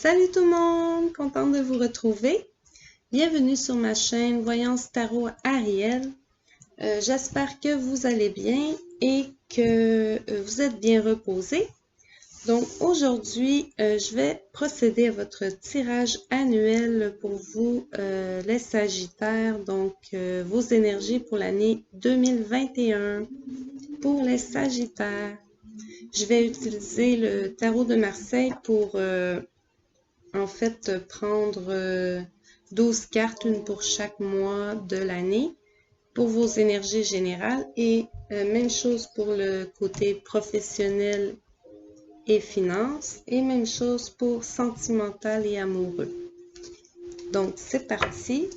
Salut tout le monde, contente de vous retrouver. Bienvenue sur ma chaîne Voyance Tarot Ariel. J'espère que vous allez bien et que vous êtes bien reposés. Donc aujourd'hui, je vais procéder à votre tirage annuel pour vous, les Sagittaires, donc vos énergies pour l'année 2021 pour les Sagittaires. Je vais utiliser le tarot de Marseille pour en fait prendre 12 cartes, une pour chaque mois de l'année pour vos énergies générales et même chose pour le côté professionnel et finances et même chose pour sentimental et amoureux. Donc c'est parti,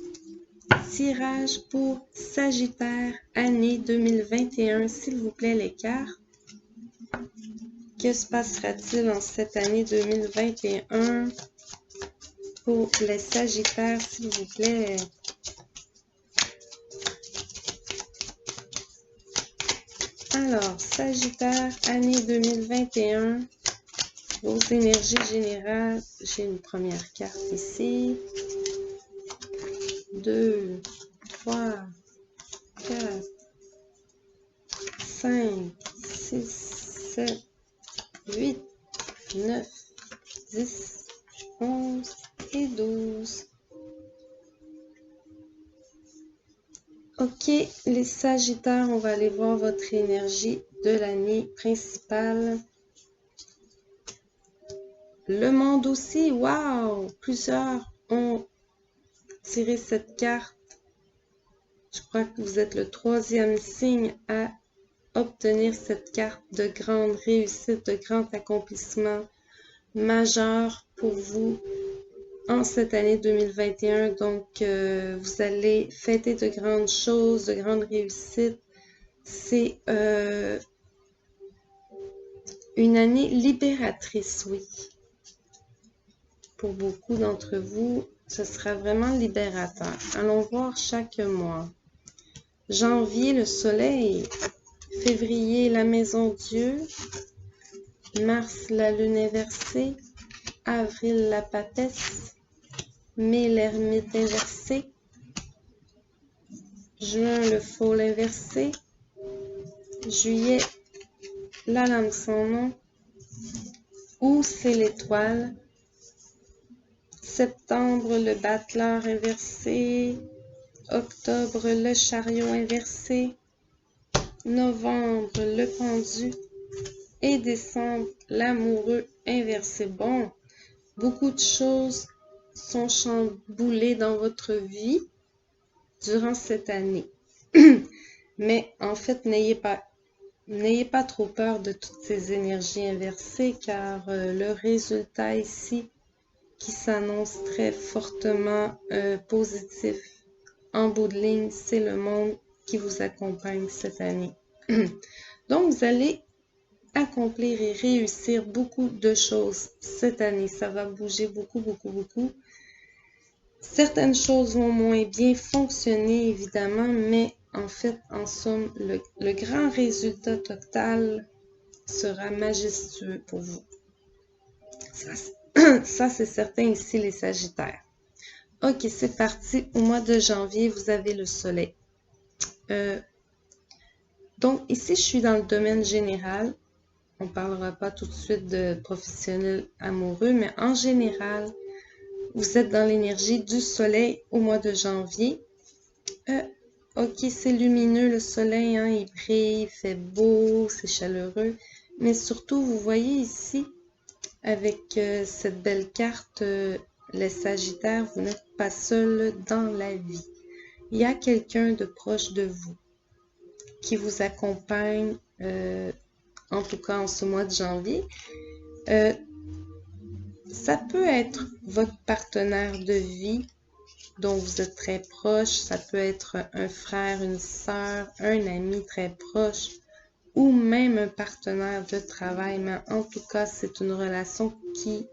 tirage pour Sagittaire année 2021, s'il vous plaît les cartes. Que se passera-t-il en cette année 2021 pour les Sagittaires, s'il vous plaît? Alors, Sagittaire, année 2021, vos énergies générales. J'ai une première carte ici. 2, 3, 4, 5, 6, 7, 8, 9, 10, 11 et 12. Ok, les Sagittaires, on va aller voir votre énergie de l'année principale. Le monde aussi, waouh! Plusieurs ont tiré cette carte. Je crois que vous êtes le troisième signe à obtenir cette carte de grande réussite, de grand accomplissement majeur pour vous en cette année 2021. Donc, vous allez fêter de grandes choses, de grandes réussites. C'est une année libératrice, oui. Pour beaucoup d'entre vous, ce sera vraiment libérateur. Allons voir chaque mois. Janvier, le soleil. Février, la maison Dieu. Mars, la lune inversée. Avril, la papesse. Mai, l'ermite inversé. Juin, le fauve inversé. Juillet, la lame sans nom. Août, c'est l'étoile. Septembre, le battleur inversé. Octobre, le chariot inversé. Novembre, le pendu. Et décembre, l'amoureux inversé. Bon, beaucoup de choses sont chamboulées dans votre vie durant cette année. Mais en fait, n'ayez pas trop peur de toutes ces énergies inversées, car le résultat ici qui s'annonce très fortement positif en bout de ligne, c'est le monde qui vous accompagne cette année. Donc, vous allez accomplir et réussir beaucoup de choses cette année. Ça va bouger beaucoup, beaucoup, beaucoup. Certaines choses vont moins bien fonctionner, évidemment, mais en fait, en somme, le grand résultat total sera majestueux pour vous. Ça c'est certain ici, les Sagittaires. Ok, c'est parti. Au mois de janvier, vous avez le soleil. Donc, ici, je suis dans le domaine général. On ne parlera pas tout de suite de professionnel amoureux, mais en général, vous êtes dans l'énergie du soleil au mois de janvier. Ok, c'est lumineux le soleil, hein, il brille, il fait beau, c'est chaleureux. Mais surtout, vous voyez ici, avec cette belle carte, les Sagittaires, vous n'êtes pas seul dans la vie. Il y a quelqu'un de proche de vous qui vous accompagne, en tout cas en ce mois de janvier. Ça peut être votre partenaire de vie dont vous êtes très proche. Ça peut être un frère, une sœur, un ami très proche ou même un partenaire de travail. Mais en tout cas, c'est une relation qui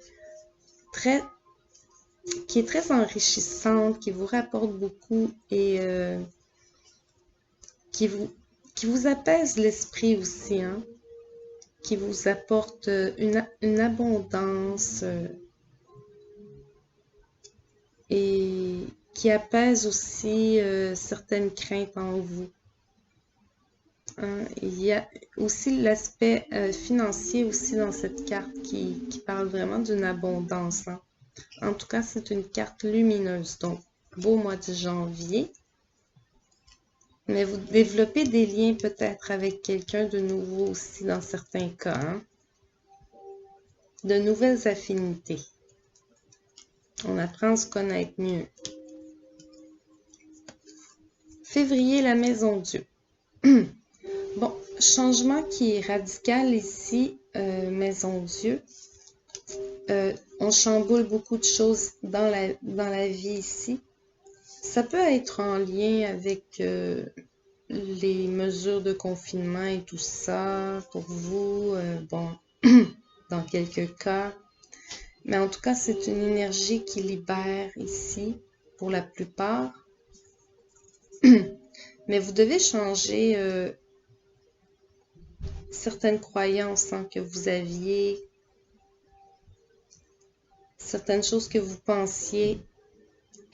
est très enrichissante, qui vous rapporte beaucoup et qui vous apaise l'esprit aussi, hein? Qui vous apporte une abondance, et qui apaise aussi certaines craintes en vous. Hein, il y a aussi l'aspect financier aussi dans cette carte qui parle vraiment d'une abondance. Hein. En tout cas, c'est une carte lumineuse, donc beau mois de janvier. Mais vous développez des liens peut-être avec quelqu'un de nouveau aussi dans certains cas. Hein. De nouvelles affinités. On apprend à se connaître mieux. Février, la maison Dieu. Bon, changement qui est radical ici, maison Dieu. On chamboule beaucoup de choses dans la vie ici. Ça peut être en lien avec les mesures de confinement et tout ça pour vous. Bon, dans quelques cas. Mais en tout cas, c'est une énergie qui libère ici pour la plupart. Mais vous devez changer certaines croyances hein, que vous aviez, certaines choses que vous pensiez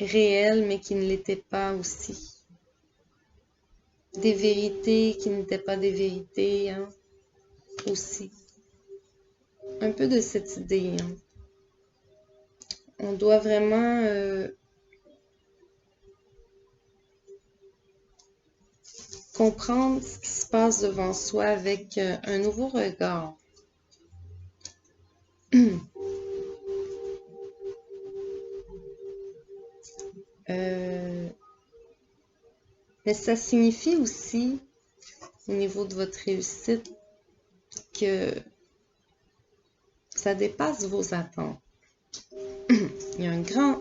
réelles mais qui ne l'étaient pas aussi. Des vérités qui n'étaient pas des vérités hein, aussi. Un peu de cette idée. Hein. On doit vraiment comprendre ce qui se passe devant soi avec un nouveau regard. Mais ça signifie aussi, au niveau de votre réussite, que ça dépasse vos attentes. Il y a un grand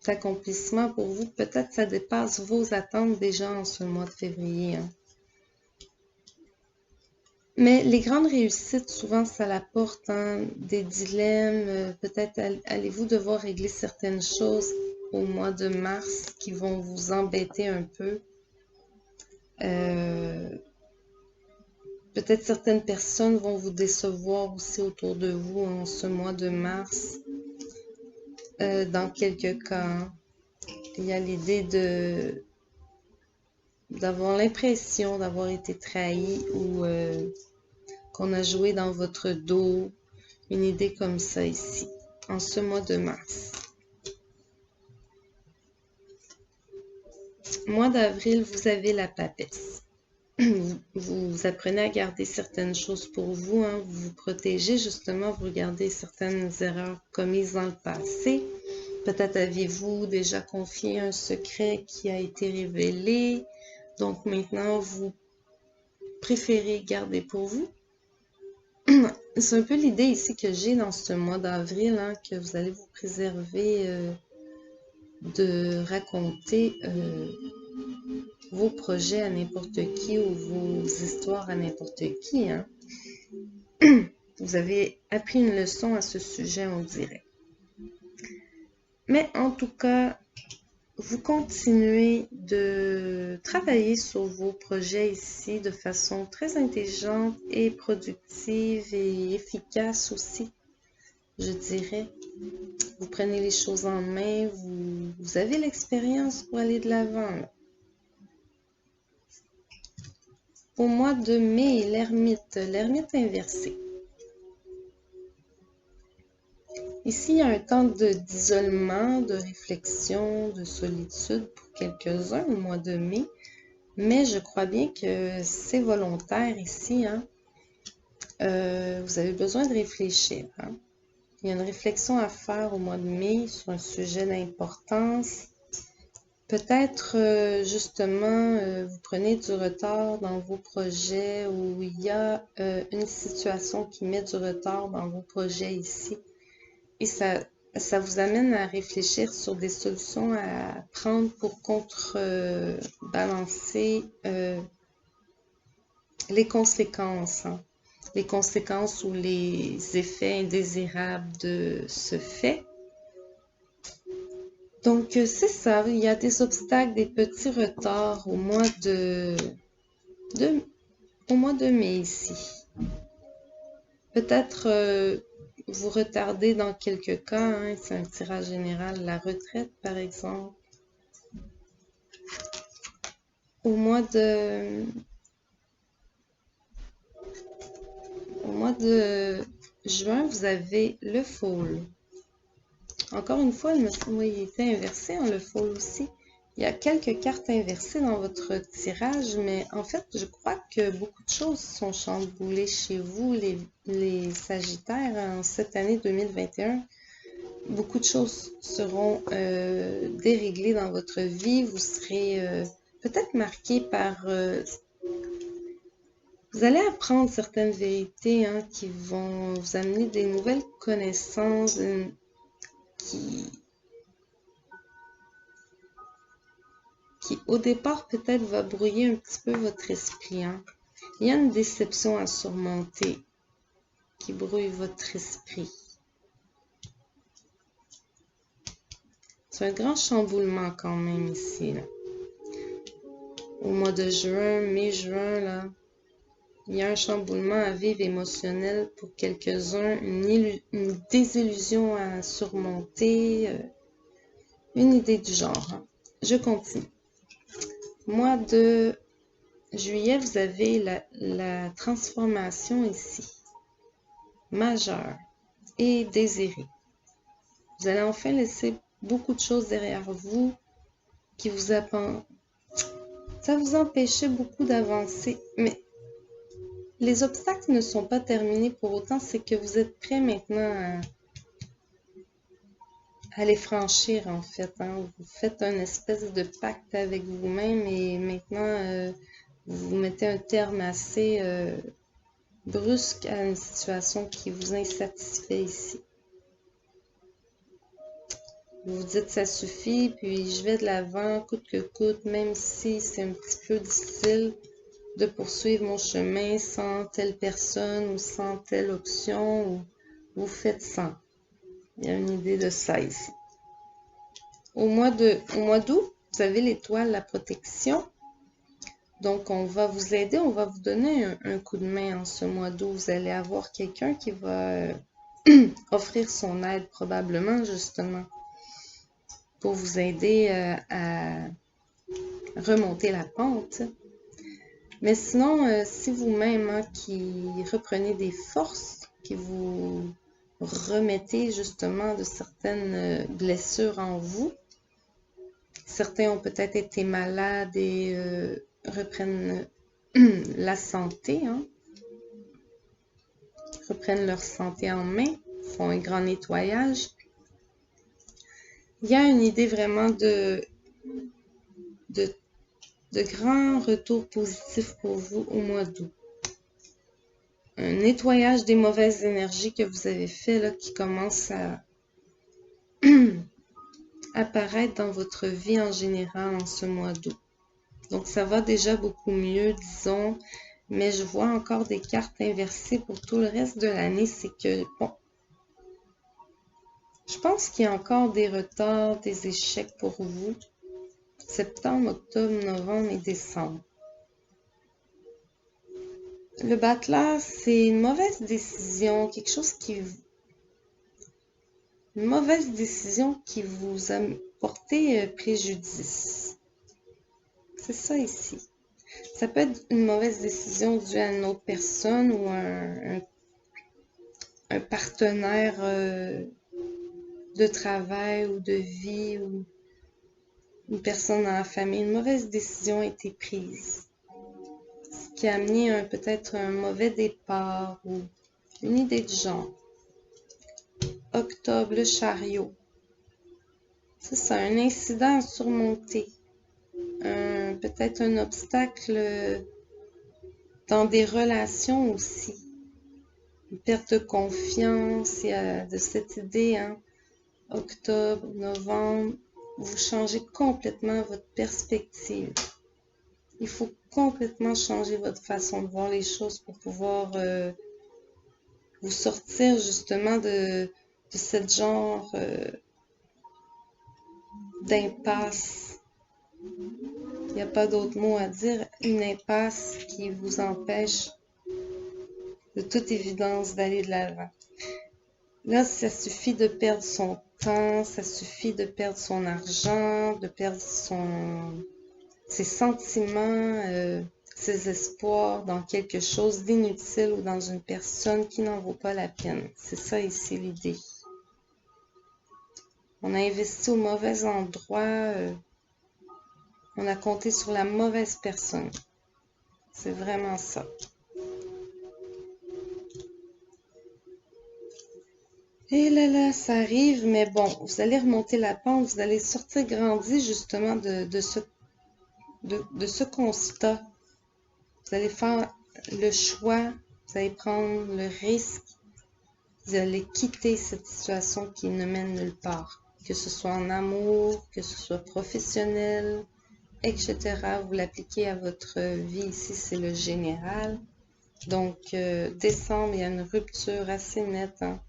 accomplissement pour vous. Peut-être que ça dépasse vos attentes déjà en ce mois de février. Hein. Mais les grandes réussites, souvent, ça apporte hein, des dilemmes. Peut-être allez-vous devoir régler certaines choses au mois de mars qui vont vous embêter un peu. Peut-être certaines personnes vont vous décevoir aussi autour de vous en ce mois de mars. Dans quelques cas, hein. Il y a l'idée d'avoir l'impression d'avoir été trahi ou qu'on a joué dans votre dos. Une idée comme ça ici, en ce mois de mars. Mois d'avril, vous avez la papesse. Vous apprenez à garder certaines choses pour vous, hein, vous vous protégez justement, vous regardez certaines erreurs commises dans le passé. Peut-être aviez-vous déjà confié un secret qui a été révélé, donc maintenant vous préférez garder pour vous. C'est un peu l'idée ici que j'ai dans ce mois d'avril, hein, que vous allez vous préserver de raconter vos projets à n'importe qui ou vos histoires à n'importe qui. Hein. Vous avez appris une leçon à ce sujet, on dirait. Mais en tout cas, vous continuez de travailler sur vos projets ici de façon très intelligente et productive et efficace aussi, je dirais. Vous prenez les choses en main, vous avez l'expérience pour aller de l'avant. Au mois de mai, l'ermite inversé. Ici, il y a un temps d'isolement, de réflexion, de solitude pour quelques-uns au mois de mai, mais je crois bien que c'est volontaire ici. Hein. Vous avez besoin de réfléchir. Hein. Il y a une réflexion à faire au mois de mai sur un sujet d'importance. Peut-être justement, vous prenez du retard dans vos projets ou il y a une situation qui met du retard dans vos projets ici. Et ça vous amène à réfléchir sur des solutions à prendre pour contrebalancer les conséquences. Hein. Les conséquences ou les effets indésirables de ce fait. Donc, c'est ça, il y a des obstacles, des petits retards au mois de mai ici. Peut-être vous retarder dans quelques cas, hein, c'est un tirage général, la retraite par exemple. Au mois de juin, vous avez le Fool. Encore une fois, il me semble qu'il était inversé, hein, le Fool aussi. Il y a quelques cartes inversées dans votre tirage, mais en fait, je crois que beaucoup de choses sont chamboulées chez vous, les Sagittaires, en cette année 2021. Beaucoup de choses seront déréglées dans votre vie. Vous serez peut-être marqué par... vous allez apprendre certaines vérités, hein, qui vont vous amener des nouvelles connaissances qui au départ peut-être va brouiller un petit peu votre esprit, hein. Il y a une déception à surmonter qui brouille votre esprit. C'est un grand chamboulement quand même ici, là. Au mois de juin, mai-juin, là, il y a un chamboulement à vivre émotionnel pour quelques-uns, une désillusion à surmonter, une idée du genre, hein. Je continue. Mois de juillet, vous avez la transformation ici, majeure et désirée. Vous allez enfin laisser beaucoup de choses derrière vous qui vous ça vous empêchait beaucoup d'avancer, mais les obstacles ne sont pas terminés pour autant, c'est que vous êtes prêt maintenant à les franchir en fait, hein. Vous faites une espèce de pacte avec vous-même et maintenant vous mettez un terme assez brusque à une situation qui vous insatisfait ici. Vous vous dites ça suffit, puis je vais de l'avant coûte que coûte, même si c'est un petit peu difficile de poursuivre mon chemin sans telle personne ou sans telle option, ou vous faites sans. Il y a une idée de ça ici. Au mois d'août, vous avez l'étoile, la protection. Donc, on va vous aider, on va vous donner un coup de main en ce mois d'août. Vous allez avoir quelqu'un qui va offrir son aide probablement, justement, pour vous aider à remonter la pente. Mais sinon, si vous-même, hein, qui reprenez des forces, qui vous remettez justement de certaines blessures en vous, certains ont peut-être été malades et reprennent la santé, hein, reprennent leur santé en main, font un grand nettoyage. Il y a une idée vraiment de grands retours positifs pour vous au mois d'août. Un nettoyage des mauvaises énergies que vous avez fait là, qui commence à apparaître dans votre vie en général en ce mois d'août. Donc ça va déjà beaucoup mieux, disons, mais je vois encore des cartes inversées pour tout le reste de l'année. C'est que, bon, je pense qu'il y a encore des retards, des échecs pour vous. Septembre, octobre, novembre et décembre. Le battleur, c'est une mauvaise décision, une mauvaise décision qui vous a porté préjudice. C'est ça ici. Ça peut être une mauvaise décision due à une autre personne ou un partenaire de travail ou de vie ou une personne dans la famille. Une mauvaise décision a été prise, ce qui a amené peut-être un mauvais départ ou une idée du genre. Octobre, le chariot. C'est ça, un incident à surmonter. Peut-être un obstacle dans des relations aussi. Une perte de confiance, il y a de cette idée, hein. Octobre, novembre, vous changez complètement votre perspective. Il faut complètement changer votre façon de voir les choses pour pouvoir vous sortir justement de ce genre d'impasse. Il n'y a pas d'autre mot à dire. Une impasse qui vous empêche de toute évidence d'aller de l'avant. Là, ça suffit de perdre son temps, ça suffit de perdre son argent, de perdre ses sentiments, ses espoirs dans quelque chose d'inutile ou dans une personne qui n'en vaut pas la peine. C'est ça ici l'idée. On a investi au mauvais endroit, on a compté sur la mauvaise personne. C'est vraiment ça. Et là, ça arrive, mais bon, vous allez remonter la pente, vous allez sortir grandi justement de ce constat. Vous allez faire le choix, vous allez prendre le risque, vous allez quitter cette situation qui ne mène nulle part. Que ce soit en amour, que ce soit professionnel, etc. Vous l'appliquez à votre vie ici, c'est le général. Donc, décembre, il y a une rupture assez nette, hein.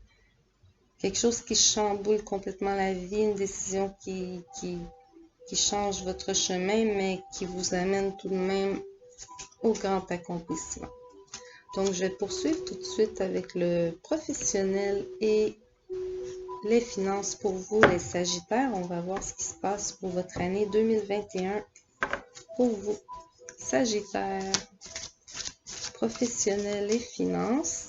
Quelque chose qui chamboule complètement la vie, une décision qui change votre chemin, mais qui vous amène tout de même au grand accomplissement. Donc, je vais poursuivre tout de suite avec le professionnel et les finances pour vous, les Sagittaires. On va voir ce qui se passe pour votre année 2021 pour vous, Sagittaires. Professionnel et finances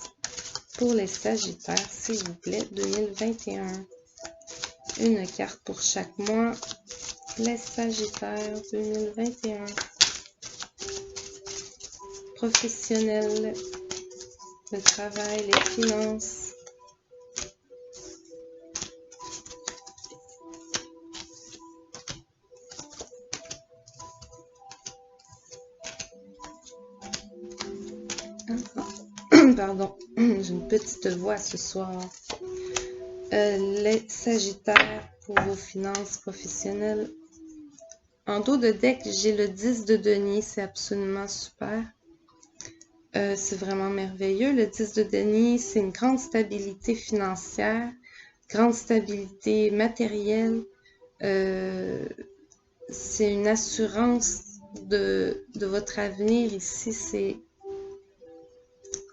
pour les Sagittaires, s'il vous plaît, 2021. Une carte pour chaque mois. Les Sagittaires 2021. Professionnel, le travail, les finances. Pardon, j'ai une petite voix ce soir. Les Sagittaires pour vos finances professionnelles. En dos de deck, j'ai le 10 de denier, c'est absolument super. C'est vraiment merveilleux. Le 10 de denier, c'est une grande stabilité financière, grande stabilité matérielle. C'est une assurance de votre avenir ici.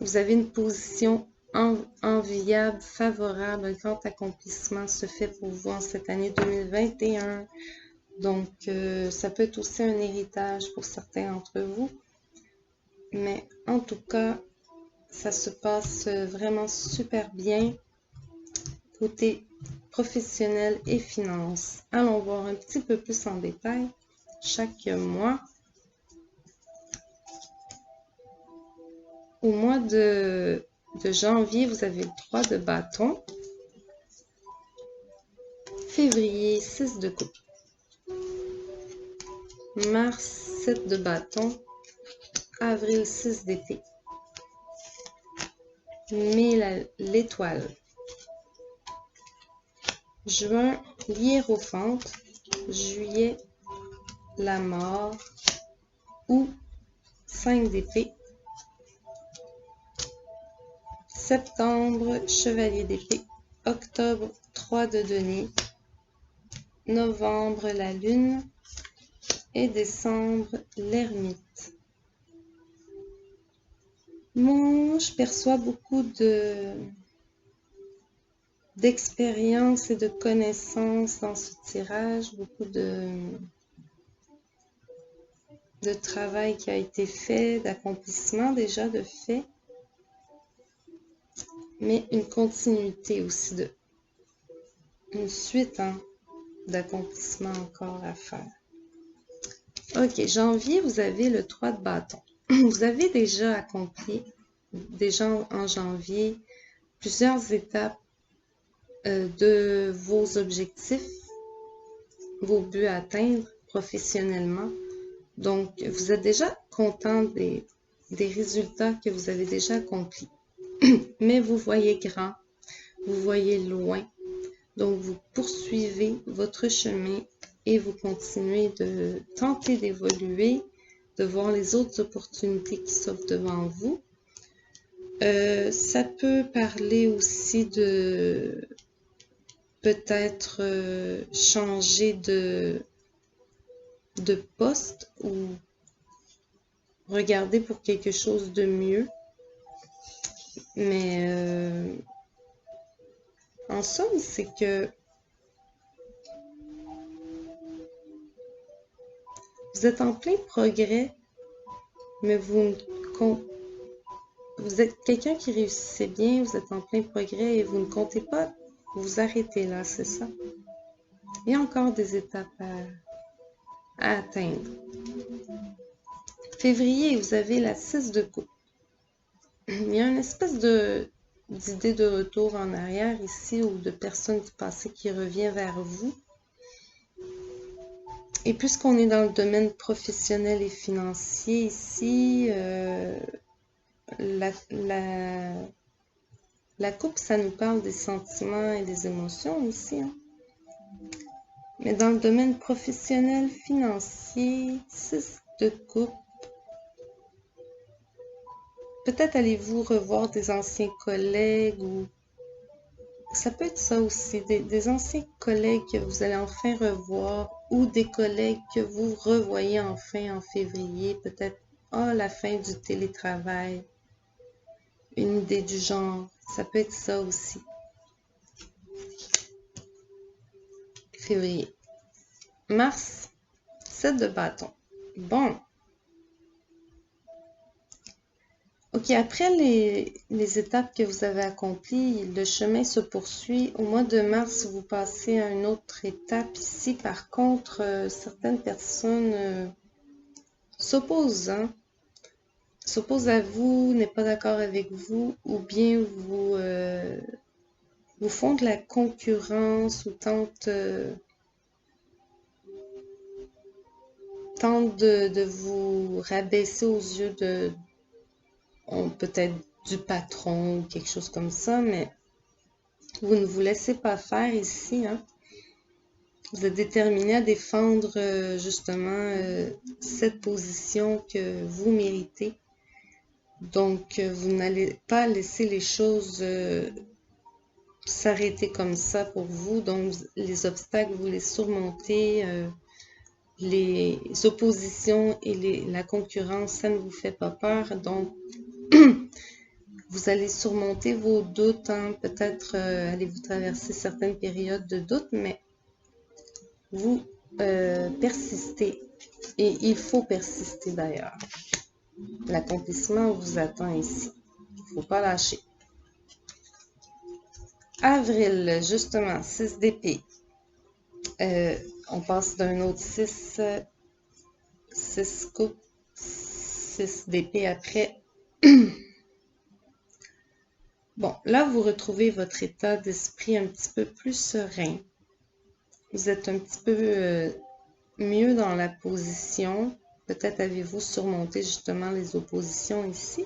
Vous avez une position enviable, favorable, un grand accomplissement se fait pour vous en cette année 2021. Donc, ça peut être aussi un héritage pour certains d'entre vous. Mais en tout cas, ça se passe vraiment super bien côté professionnel et finances. Allons voir un petit peu plus en détail chaque mois. Au mois de janvier, vous avez le 3 de bâton. Février, 6 de coupe. Mars, 7 de bâton. Avril, 6 d'épée. Mai, l'étoile. Juin, l'hiérophante. Juillet, la mort. Août, 5 d'épée. Septembre, chevalier d'épée. Octobre, 3 de denier. Novembre, la lune. Et décembre, l'ermite. Moi, je perçois beaucoup d'expérience et de connaissances dans ce tirage, beaucoup de travail qui a été fait, d'accomplissement déjà de fait, mais une continuité aussi, une suite d'accomplissement encore à faire. Ok, janvier, vous avez le 3 de bâton. Vous avez déjà accompli, déjà en janvier, plusieurs étapes de vos objectifs, vos buts à atteindre professionnellement. Donc, vous êtes déjà content des résultats que vous avez déjà accomplis. Mais vous voyez grand, vous voyez loin. Donc, vous poursuivez votre chemin et vous continuez de tenter d'évoluer, de voir les autres opportunités qui s'offrent devant vous. Ça peut parler aussi de peut-être changer de poste ou regarder pour quelque chose de mieux. Mais En somme, c'est que vous êtes en plein progrès, mais vous êtes quelqu'un qui réussissait bien, vous êtes en plein progrès et vous ne comptez pas vous arrêter là, c'est ça? Il y a encore des étapes à atteindre. Février, vous avez la 6 de coupe. Il y a une espèce d'idée de retour en arrière ici ou de personne du passé qui revient vers vous. Et puisqu'on est dans le domaine professionnel et financier ici, la coupe, ça nous parle des sentiments et des émotions ici. Hein. Mais dans le domaine professionnel, financier, 6 de coupe, peut-être allez-vous revoir des anciens collègues ou ça peut être ça aussi, des anciens collègues que vous allez enfin revoir ou des collègues que vous revoyez enfin en février, peut-être la fin du télétravail, une idée du genre, ça peut être ça aussi. Février. Mars, 7 de bâton. Bon. Ok, après les étapes que vous avez accomplies, le chemin se poursuit. Au mois de mars, vous passez à une autre étape. Ici, par contre, certaines personnes s'opposent à vous, n'est pas d'accord avec vous, ou bien vous font de la concurrence ou tentent de vous rabaisser aux yeux de peut-être du patron ou quelque chose comme ça, mais vous ne vous laissez pas faire ici. Hein? Vous êtes déterminé à défendre justement cette position que vous méritez. Donc, vous n'allez pas laisser les choses s'arrêter comme ça pour vous. Donc, les obstacles, vous les surmontez. Les oppositions et la concurrence, ça ne vous fait pas peur. Donc, vous allez surmonter vos doutes. Hein? Peut-être allez-vous traverser certaines périodes de doute, mais vous persistez. Et il faut persister d'ailleurs. L'accomplissement vous attend ici. Il ne faut pas lâcher. Avril, justement, 6 d'épée. On passe d'un autre 6 coupe, 6 d'épée après. Bon, là, vous retrouvez votre état d'esprit un petit peu plus serein. Vous êtes un petit peu mieux dans la position. Peut-être avez-vous surmonté justement les oppositions ici.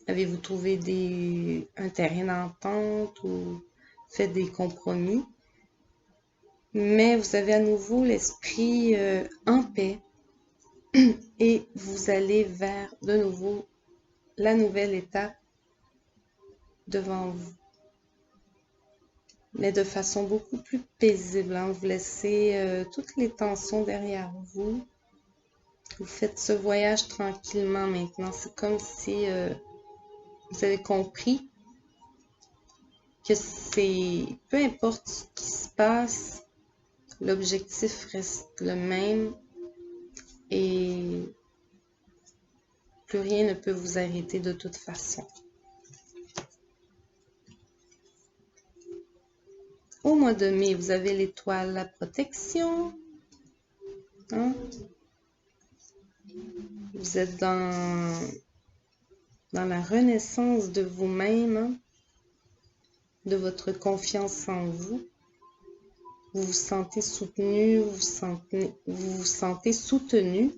Avez-vous trouvé un terrain d'entente ou fait des compromis? Mais vous avez à nouveau l'esprit en paix et vous allez vers de nouveau la nouvelle étape devant vous. Mais de façon beaucoup plus paisible. Hein? Vous laissez toutes les tensions derrière vous. Vous faites ce voyage tranquillement maintenant. C'est comme si vous avez compris que peu importe ce qui se passe, l'objectif reste le même et plus rien ne peut vous arrêter de toute façon. Au mois de mai, vous avez l'étoile, la protection. Hein? Vous êtes dans la renaissance de vous-même, hein? De votre confiance en vous. Vous vous sentez soutenu, vous vous sentez soutenu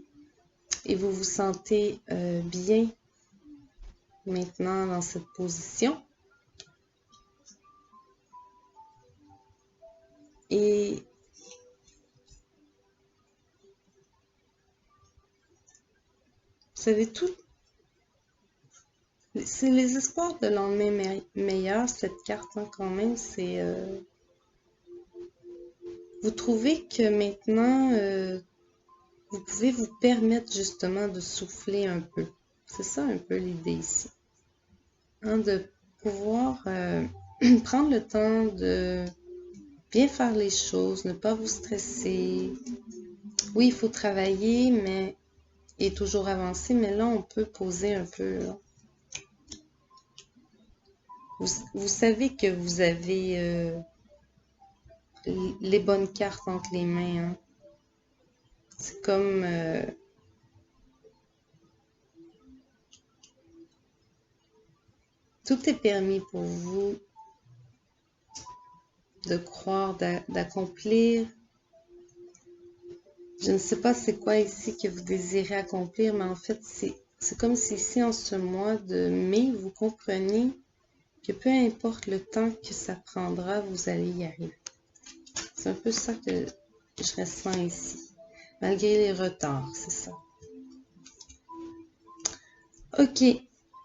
et vous vous sentez bien maintenant dans cette position. Et vous savez tout. C'est les espoirs de lendemain meilleur, cette carte, hein, quand même. C'est vous trouvez que maintenant, vous pouvez vous permettre justement de souffler un peu. C'est ça un peu l'idée ici. Hein, de pouvoir prendre le temps de bien faire les choses, ne pas vous stresser. Oui, il faut travailler, mais et toujours avancer, mais là, on peut poser un peu. Là. Vous savez que vous avez les bonnes cartes entre les mains. Hein. C'est comme tout est permis pour vous de croire, d'accomplir. Je ne sais pas c'est quoi ici que vous désirez accomplir, mais en fait, c'est comme si ici, en ce mois de mai, vous comprenez que peu importe le temps que ça prendra, vous allez y arriver. C'est un peu ça que je ressens ici, malgré les retards, c'est ça. Ok,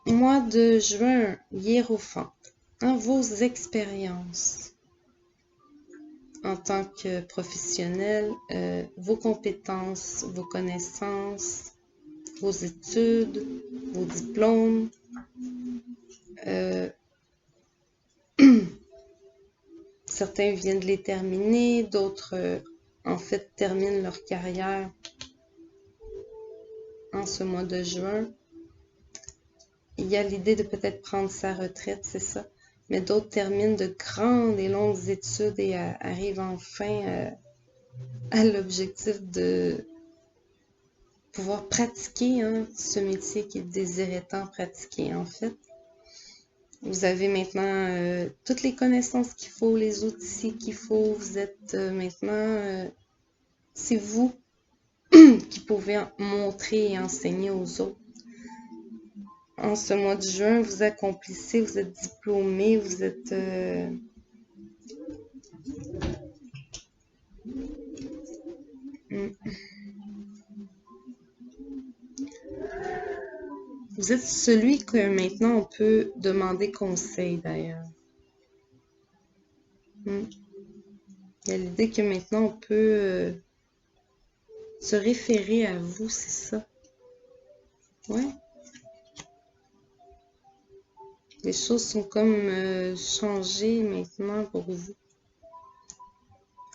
mois de juin, Hiérophant. Hein, vos expériences en tant que professionnel, vos compétences, vos connaissances, vos études, vos diplômes. Certains viennent de les terminer, d'autres en fait terminent leur carrière en ce mois de juin. Il y a l'idée de peut-être prendre sa retraite, c'est ça. Mais d'autres terminent de grandes et longues études et arrivent enfin à l'objectif de pouvoir pratiquer hein, ce métier qu'ils désiraient tant pratiquer en fait. Vous avez maintenant toutes les connaissances qu'il faut, les outils qu'il faut. Vous êtes maintenant, c'est vous qui pouvez montrer et enseigner aux autres. En ce mois de juin, vous accomplissez, vous êtes diplômé, vous êtes... Vous êtes celui que maintenant on peut demander conseil d'ailleurs. Il y a l'idée que maintenant on peut se référer à vous, c'est ça. Ouais. Les choses sont comme changées maintenant pour vous.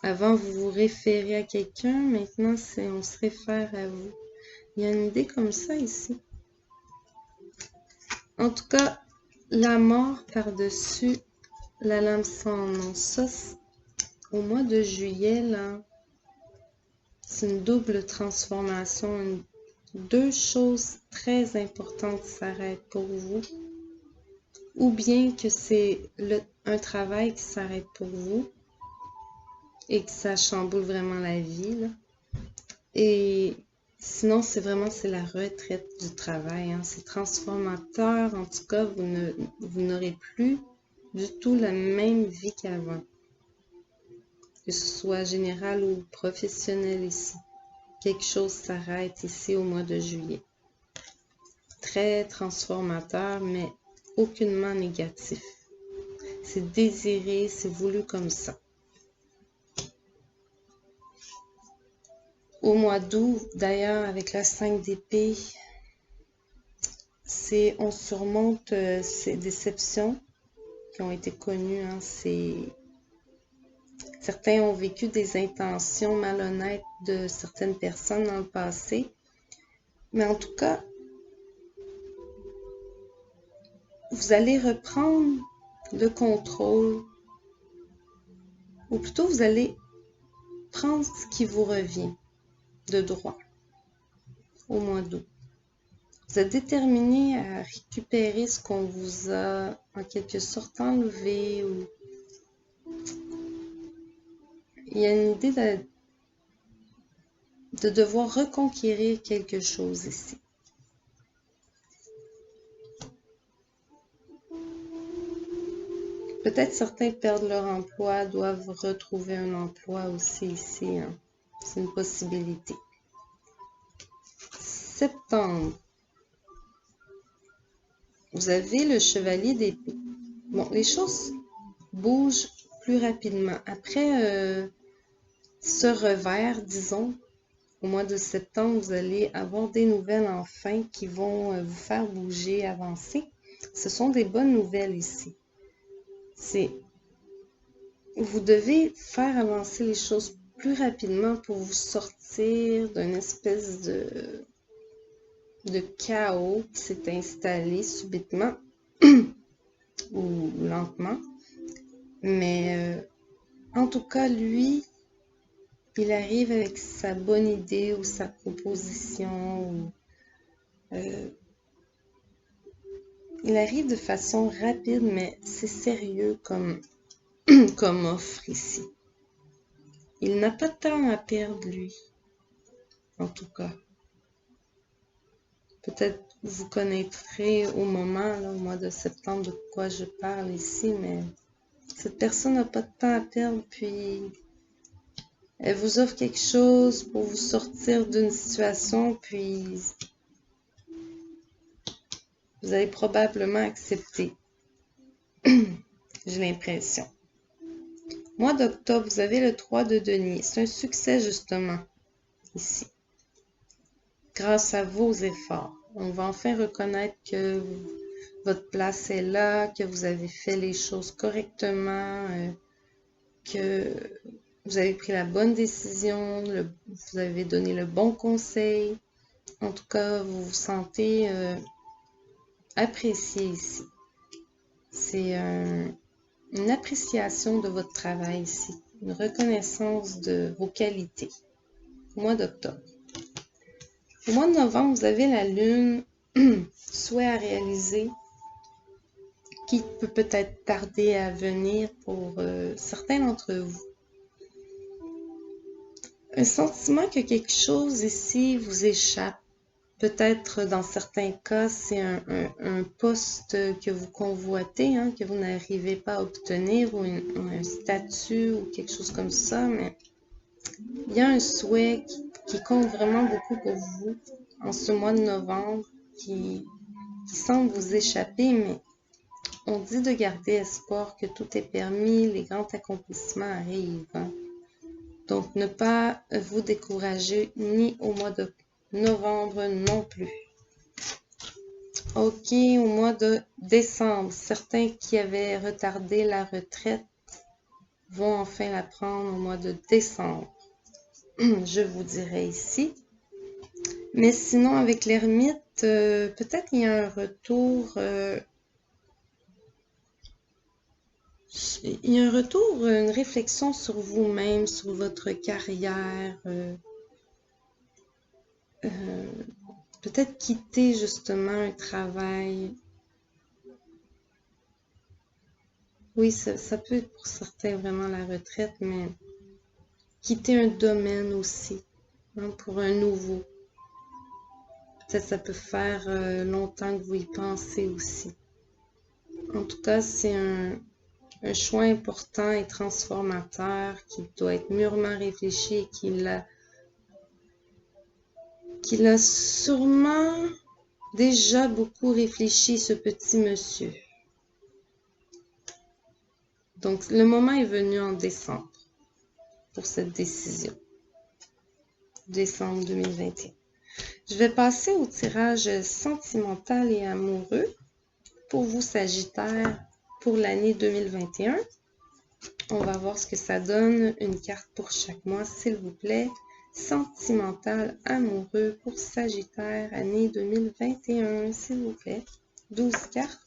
Avant, vous vous référez à quelqu'un, maintenant, on se réfère à vous. Il y a une idée comme ça ici. En tout cas, la mort par-dessus la lame sans nom. Ça, au mois de juillet, là, c'est une double transformation. Deux choses très importantes s'arrêtent pour vous. Ou bien que c'est un travail qui s'arrête pour vous et que ça chamboule vraiment la vie. Là. Et sinon, c'est la retraite du travail. Hein. C'est transformateur. En tout cas, vous n'aurez plus du tout la même vie qu'avant. Que ce soit général ou professionnel ici. Quelque chose s'arrête ici au mois de juillet. Très transformateur, mais aucunement négatif. C'est désiré, c'est voulu comme ça. Au mois d'août, d'ailleurs, avec la 5 d'épée, on surmonte ces déceptions qui ont été connues. Hein, certains ont vécu des intentions malhonnêtes de certaines personnes dans le passé. Mais en tout cas, vous allez reprendre le contrôle, ou plutôt vous allez prendre ce qui vous revient de droit au mois d'août. Vous êtes déterminé à récupérer ce qu'on vous a en quelque sorte enlevé. Il y a une idée de devoir reconquérir quelque chose ici. Peut-être certains perdent leur emploi, doivent retrouver un emploi aussi ici. Hein. C'est une possibilité. Septembre. Vous avez le chevalier d'épée. Bon, les choses bougent plus rapidement. Après ce revers, disons, au mois de septembre, vous allez avoir des nouvelles enfin qui vont vous faire bouger, avancer. Ce sont des bonnes nouvelles ici. vous devez faire avancer les choses plus rapidement pour vous sortir d'une espèce de chaos qui s'est installé subitement ou lentement. Mais en tout cas, lui, il arrive avec sa bonne idée ou sa proposition. Il arrive de façon rapide, mais c'est sérieux comme offre ici. Il n'a pas de temps à perdre, lui. En tout cas. Peut-être vous connaîtrez au mois de septembre, de quoi je parle ici, mais cette personne n'a pas de temps à perdre, puis elle vous offre quelque chose pour vous sortir d'une situation, puis vous allez probablement accepter. J'ai l'impression. Mois d'octobre, vous avez le 3 de denier. C'est un succès, justement, ici. Grâce à vos efforts. On va enfin reconnaître que votre place est là, que vous avez fait les choses correctement, que vous avez pris la bonne décision, vous avez donné le bon conseil. En tout cas, vous vous sentez apprécié ici. C'est une appréciation de votre travail ici, une reconnaissance de vos qualités. Au mois d'octobre. Au mois de novembre, vous avez la lune, souhait à réaliser, qui peut peut-être tarder à venir pour certains d'entre vous. Un sentiment que quelque chose ici vous échappe. Peut-être dans certains cas, c'est un poste que vous convoitez, que vous n'arrivez pas à obtenir, ou un statut ou quelque chose comme ça, mais il y a un souhait qui compte vraiment beaucoup pour vous en ce mois de novembre, qui semble vous échapper, mais on dit de garder espoir, que tout est permis, les grands accomplissements arrivent. Donc, ne pas vous décourager ni au mois de novembre non plus. Ok, au mois de décembre, certains qui avaient retardé la retraite vont enfin la prendre au mois de décembre. Je vous dirai ici. Mais sinon, avec l'ermite, peut-être il y a un retour... il y a un retour, une réflexion sur vous-même, sur votre carrière. Peut-être quitter justement un travail. Oui, ça peut être pour certains vraiment la retraite, mais quitter un domaine aussi, pour un nouveau. Peut-être ça peut faire longtemps que vous y pensez aussi. En tout cas, c'est un choix important et transformateur qui doit être mûrement réfléchi et qu'il a sûrement déjà beaucoup réfléchi, ce petit monsieur. Donc, le moment est venu en décembre pour cette décision. Décembre 2021. Je vais passer au tirage sentimental et amoureux pour vous, Sagittaire, pour l'année 2021. On va voir ce que ça donne. Une carte pour chaque mois, s'il vous plaît. Sentimental, amoureux pour Sagittaire, année 2021, s'il vous plaît. 12 cartes.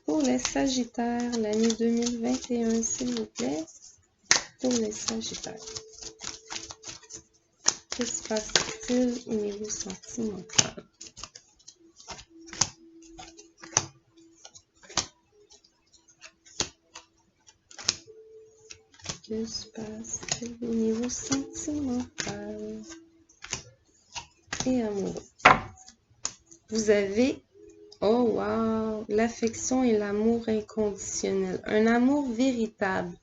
Pour les Sagittaires, l'année 2021, s'il vous plaît. Pour les Sagittaires. Que se passe-t-il au niveau sentimental? Que se passe-t-il au niveau sentimental et amoureux? Vous avez, oh wow, l'affection et l'amour inconditionnel. Un amour véritable.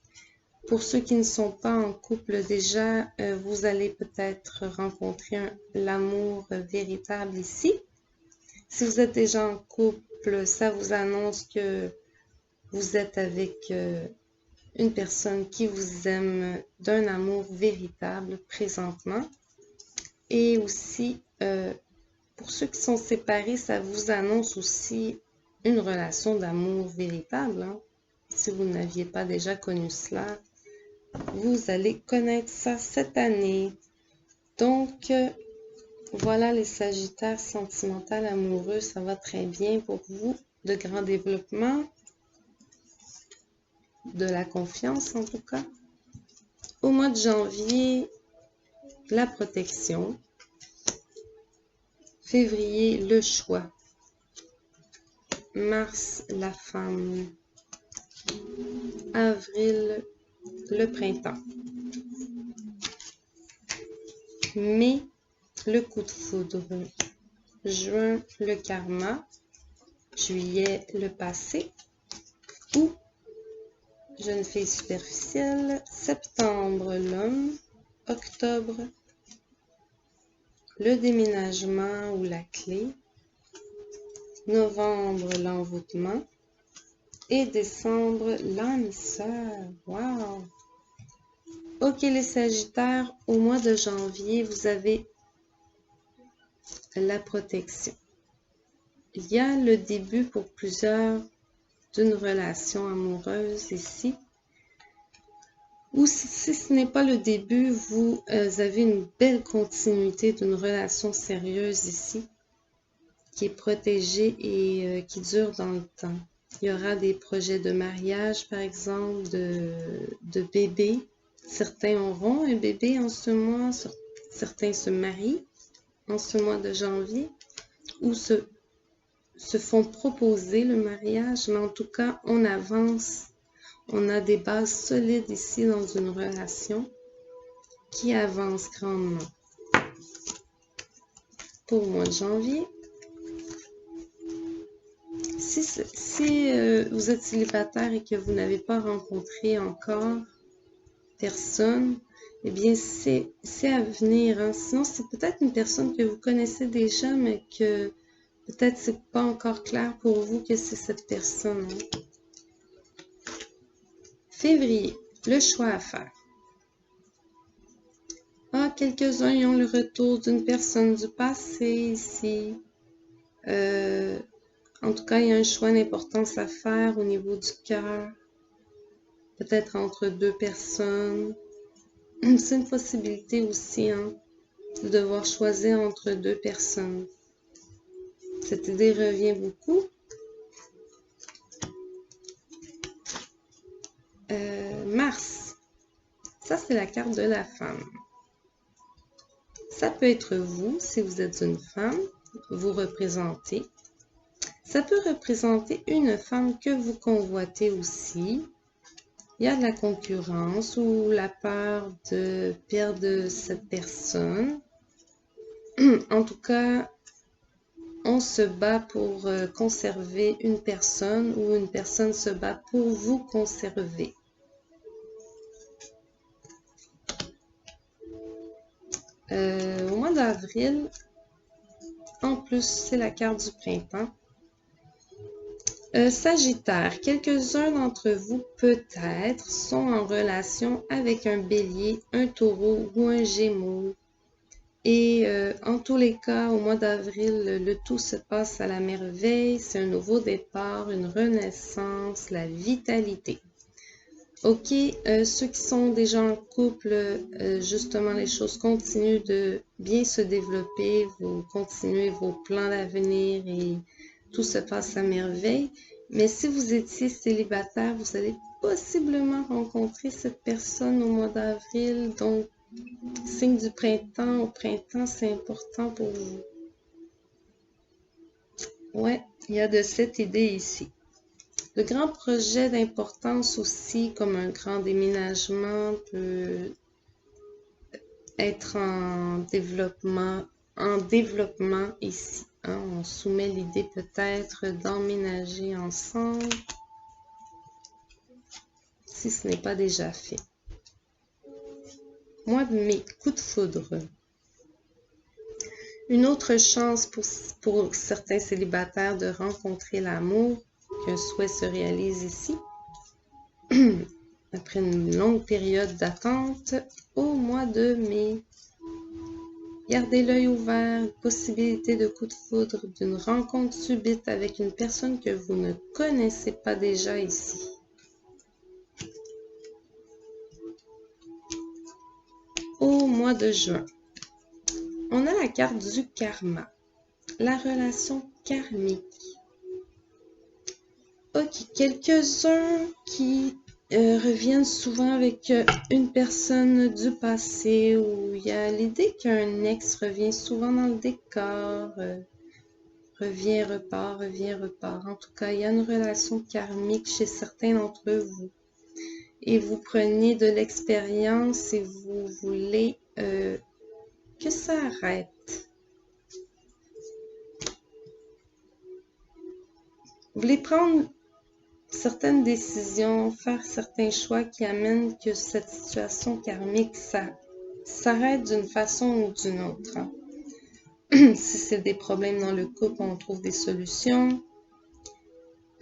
Pour ceux qui ne sont pas en couple déjà, vous allez peut-être rencontrer l'amour véritable ici. Si vous êtes déjà en couple, ça vous annonce que vous êtes avec une personne qui vous aime d'un amour véritable présentement. Et aussi, pour ceux qui sont séparés, ça vous annonce aussi une relation d'amour véritable. Hein. Si vous n'aviez pas déjà connu cela, vous allez connaître ça cette année. Donc, voilà les Sagittaires sentimentaux amoureux, ça va très bien pour vous. De grand développement, de la confiance en tout cas. Au mois de janvier, la protection. Février, le choix. Mars, la femme. Avril, le printemps. Mai, le coup de foudre. Juin, le karma. Juillet, le passé. Août, jeune fille superficielle. Septembre, l'homme. Octobre, le déménagement ou la clé. Novembre, l'envoûtement. Et décembre, l'âme sœur. Wow! Ok les Sagittaires, au mois de janvier, vous avez la protection. Il y a le début pour plusieurs d'une relation amoureuse ici. Ou si ce n'est pas le début, vous avez une belle continuité d'une relation sérieuse ici, qui est protégée et qui dure dans le temps. Il y aura des projets de mariage, par exemple, de bébés. Certains auront un bébé en ce mois, certains se marient en ce mois de janvier ou se font proposer le mariage, mais en tout cas, on avance. On a des bases solides ici dans une relation qui avance grandement. Pour le mois de janvier, si vous êtes célibataire et que vous n'avez pas rencontré encore personne, eh bien, c'est à venir. Hein. Sinon, c'est peut-être une personne que vous connaissez déjà, mais que peut-être c'est pas encore clair pour vous que c'est cette personne. Hein. Février, le choix à faire. Ah, quelques-uns y ont le retour d'une personne du passé ici. En tout cas, il y a un choix d'importance à faire au niveau du cœur. Peut-être entre deux personnes. C'est une possibilité aussi, hein, de devoir choisir entre deux personnes. Cette idée revient beaucoup. Mars. Ça, c'est la carte de la femme. Ça peut être vous, si vous êtes une femme, vous représentez. Ça peut représenter une femme que vous convoitez aussi. Il y a de la concurrence ou la peur de perdre cette personne. En tout cas, on se bat pour conserver une personne ou une personne se bat pour vous conserver. Au mois d'avril, en plus, c'est la carte du printemps. Sagittaire, quelques-uns d'entre vous peut-être sont en relation avec un bélier, un taureau ou un gémeaux. Et en tous les cas, au mois d'avril, le tout se passe à la merveille. C'est un nouveau départ, une renaissance, la vitalité. Ok, ceux qui sont déjà en couple, justement, les choses continuent de bien se développer. Vous continuez vos plans d'avenir et tout se passe à merveille. Mais si vous étiez célibataire, vous allez possiblement rencontrer cette personne au mois d'avril. Donc, signe du printemps, au printemps, c'est important pour vous. Ouais, il y a de cette idée ici. Le grand projet d'importance aussi, comme un grand déménagement, peut être en développement ici. Hein. On soumet l'idée peut-être d'emménager ensemble, si ce n'est pas déjà fait. Mois de mai, coup de foudre. Une autre chance pour certains célibataires de rencontrer l'amour, qu'un souhait se réalise ici. Après une longue période d'attente, au mois de mai. Gardez l'œil ouvert, une possibilité de coup de foudre, d'une rencontre subite avec une personne que vous ne connaissez pas déjà ici. Au mois de juin, on a la carte du karma, la relation karmique. Ok, quelques-uns qui reviennent souvent avec une personne du passé où il y a l'idée qu'un ex revient souvent dans le décor, revient, repart, revient, repart. En tout cas, il y a une relation karmique chez certains d'entre vous. Et vous prenez de l'expérience et vous voulez que ça arrête. Vous voulez prendre certaines décisions, faire certains choix qui amènent que cette situation karmique s'arrête d'une façon ou d'une autre. Hein. Si c'est des problèmes dans le couple, on trouve des solutions.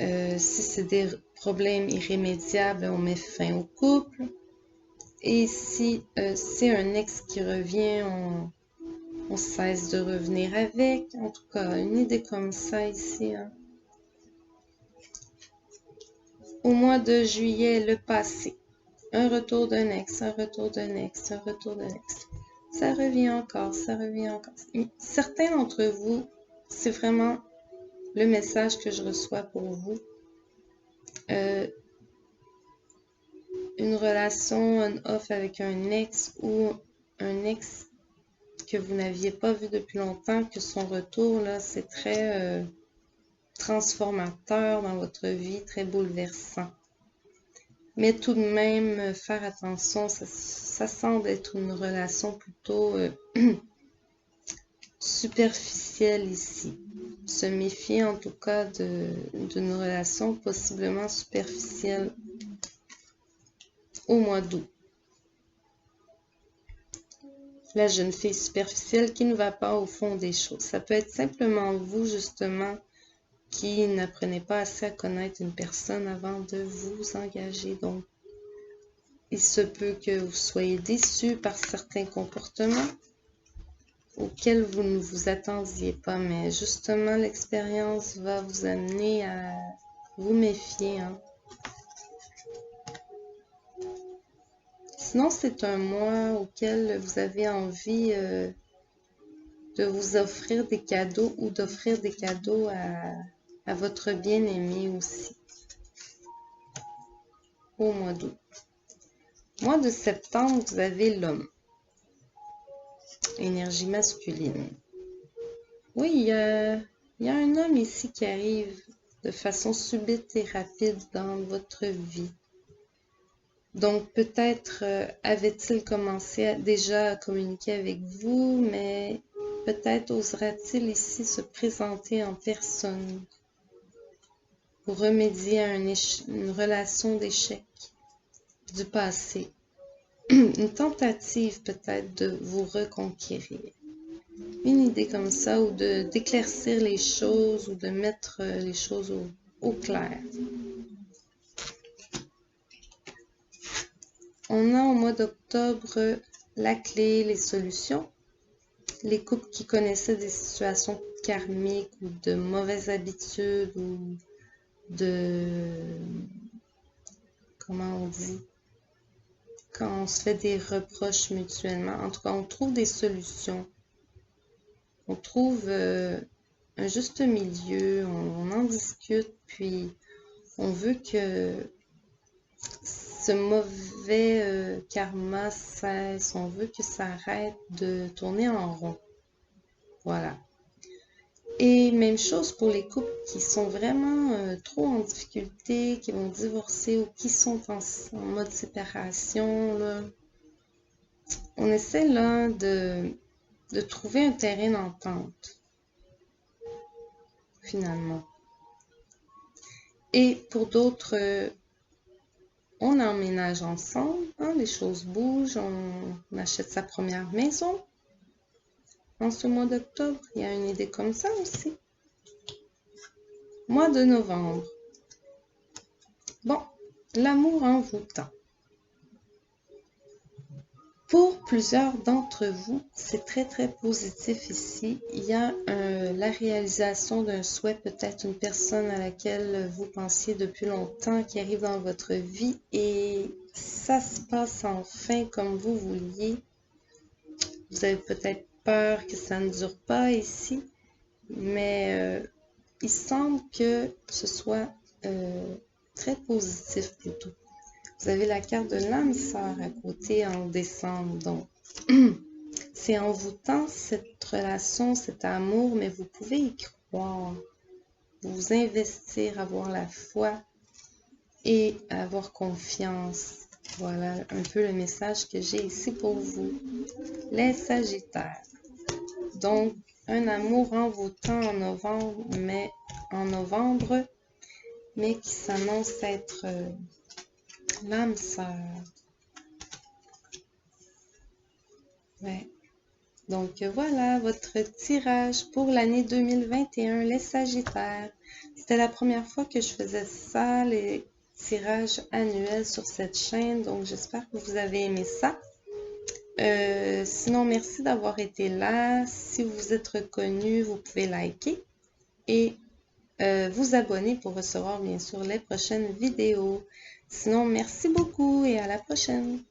Si c'est des problèmes irrémédiables, on met fin au couple. Et si c'est un ex qui revient, on cesse de revenir avec. En tout cas, une idée comme ça ici. Hein. Au mois de juillet, le passé. Un retour d'un ex, un retour d'un ex, un retour d'un ex. Ça revient encore, ça revient encore. Certains d'entre vous, c'est vraiment le message que je reçois pour vous. Une relation on-off avec un ex ou un ex que vous n'aviez pas vu depuis longtemps, que son retour, là, c'est très transformateur dans votre vie, très bouleversant. Mais tout de même, faire attention, ça semble être une relation plutôt superficielle ici. Se méfier en tout cas d'une relation possiblement superficielle au mois d'août. La jeune fille superficielle qui ne va pas au fond des choses. Ça peut être simplement vous, justement, qui n'apprenez pas assez à connaître une personne avant de vous engager. Donc, il se peut que vous soyez déçu par certains comportements auxquels vous ne vous attendiez pas, mais justement, l'expérience va vous amener à vous méfier. Hein. Sinon, c'est un mois auquel vous avez envie de vous offrir des cadeaux ou d'offrir des cadeaux à votre bien-aimé aussi. Au mois d'août. Mois de septembre, vous avez l'homme. Énergie masculine. Oui, il y a un homme ici qui arrive de façon subite et rapide dans votre vie. Donc, peut-être avait-il commencé déjà à communiquer avec vous, mais peut-être osera-t-il ici se présenter en personne pour remédier à une relation d'échec du passé. Une tentative peut-être de vous reconquérir. Une idée comme ça, ou d'éclaircir les choses, ou de mettre les choses au clair. On a au mois d'octobre la clé, les solutions. Les couples qui connaissaient des situations karmiques ou de mauvaises habitudes ou comment on dit, quand on se fait des reproches mutuellement. En tout cas, on trouve des solutions. On trouve un juste milieu, on en discute, puis on veut que ce mauvais karma cesse, on veut que ça arrête de tourner en rond. Voilà. Et même chose pour les couples qui sont vraiment trop en difficulté, qui vont divorcer ou qui sont en mode séparation. Là. On essaie là de trouver un terrain d'entente, finalement. Et pour d'autres, on emménage ensemble, hein, les choses bougent, on achète sa première maison. En ce mois d'octobre, il y a une idée comme ça aussi. Mois de novembre. Bon, l'amour envoûtant. Pour plusieurs d'entre vous, c'est très positif ici. Il y a la réalisation d'un souhait, peut-être une personne à laquelle vous pensiez depuis longtemps qui arrive dans votre vie et ça se passe enfin comme vous vouliez. Vous avez peut-être peur que ça ne dure pas ici, mais il semble que ce soit très positif plutôt. Vous avez la carte de l'âme sœur à côté en décembre, donc c'est envoûtant cette relation, cet amour, mais vous pouvez y croire, vous investir, avoir la foi et avoir confiance. Voilà un peu le message que j'ai ici pour vous. Les Sagittaires. Donc, un amour envoûtant en novembre, mais qui s'annonce être l'âme sœur. Ouais. Donc voilà votre tirage pour l'année 2021, les Sagittaires. C'était la première fois que je faisais ça, les tirages annuels sur cette chaîne. Donc j'espère que vous avez aimé ça. Sinon, merci d'avoir été là. Si vous êtes reconnu, vous pouvez liker et vous abonner pour recevoir bien sûr les prochaines vidéos. Sinon, merci beaucoup et à la prochaine.